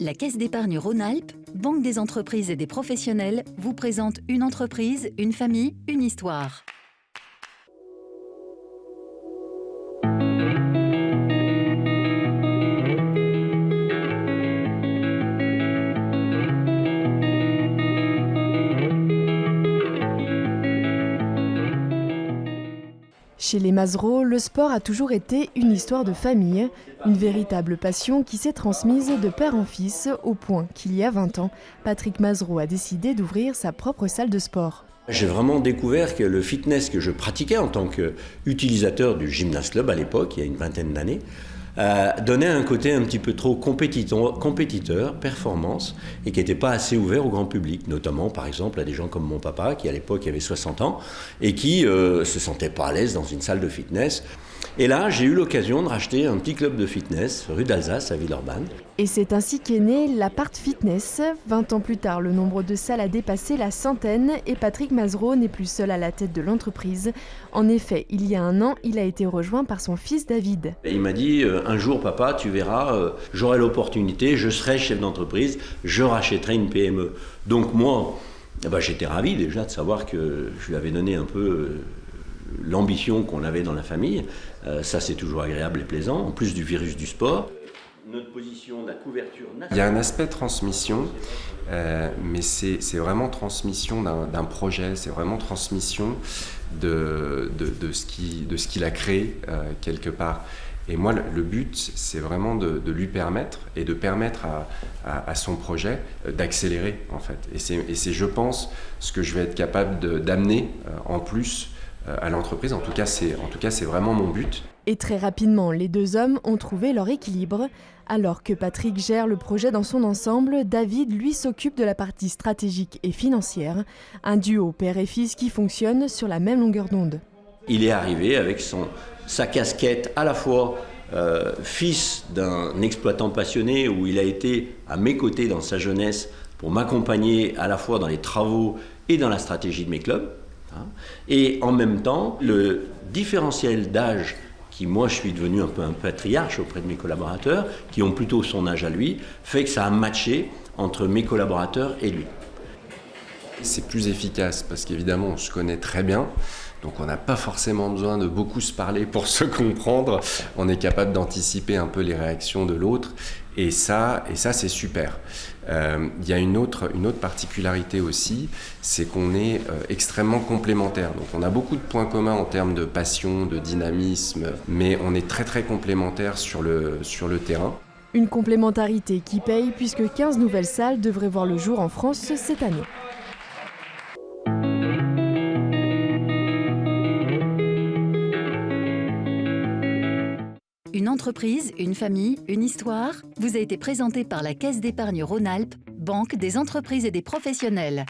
La Caisse d'épargne Rhône-Alpes, banque des entreprises et des professionnels, vous présente une entreprise, une famille, une histoire. Chez les Mazereau, le sport a toujours été une histoire de famille, une véritable passion qui s'est transmise de père en fils au point qu'il y a 20 ans, Patrick Mazereau a décidé d'ouvrir sa propre salle de sport. J'ai vraiment découvert que le fitness que je pratiquais en tant qu'utilisateur du Gymnase Club à l'époque, il y a une vingtaine d'années, donnait un côté un petit peu trop compétiteur, performance, et qui n'était pas assez ouvert au grand public, notamment par exemple à des gens comme mon papa, qui à l'époque avait 60 ans, et qui se sentait pas à l'aise dans une salle de fitness. Et là, j'ai eu l'occasion de racheter un petit club de fitness, rue d'Alsace, à Villeurbanne. Et c'est ainsi qu'est né l'Appart Fitness. 20 ans plus tard, le nombre de salles a dépassé la centaine et Patrick Mazereau n'est plus seul à la tête de l'entreprise. En effet, il y a un an, il a été rejoint par son fils David. Et il m'a dit, un jour papa, tu verras, j'aurai l'opportunité, je serai chef d'entreprise, je rachèterai une PME. Donc moi, j'étais ravi déjà de savoir que je lui avais donné un peu l'ambition qu'on avait dans la famille. Ça, c'est toujours agréable et plaisant, en plus du virus du sport. Notre position, la couverture nationale. Il y a un aspect transmission, mais c'est vraiment transmission d'un projet, c'est vraiment transmission de ce qu'il a créé quelque part. Et moi, le but, c'est vraiment de lui permettre et de permettre à son projet d'accélérer, en fait. Et c'est, je pense, ce que je vais être capable d'amener en plus à l'entreprise. En tout cas, c'est vraiment mon but. Et très rapidement, les deux hommes ont trouvé leur équilibre. Alors que Patrick gère le projet dans son ensemble, David, lui, s'occupe de la partie stratégique et financière. Un duo père et fils qui fonctionne sur la même longueur d'onde. Il est arrivé avec sa casquette à la fois fils d'un exploitant passionné, où il a été à mes côtés dans sa jeunesse pour m'accompagner à la fois dans les travaux et dans la stratégie de mes clubs. Et en même temps, le différentiel d'âge qui, moi, je suis devenu un peu un patriarche auprès de mes collaborateurs, qui ont plutôt son âge à lui, fait que ça a matché entre mes collaborateurs et lui. C'est plus efficace parce qu'évidemment, on se connaît très bien. Donc on n'a pas forcément besoin de beaucoup se parler pour se comprendre. On est capable d'anticiper un peu les réactions de l'autre. Et ça c'est super. Il y a une autre particularité aussi, c'est qu'on est extrêmement complémentaires. Donc on a beaucoup de points communs en termes de passion, de dynamisme, mais on est très très complémentaires sur le terrain. Une complémentarité qui paye puisque 15 nouvelles salles devraient voir le jour en France cette année. Une entreprise, une famille, une histoire vous a été présentée par la Caisse d'épargne Rhône-Alpes, banque des entreprises et des professionnels.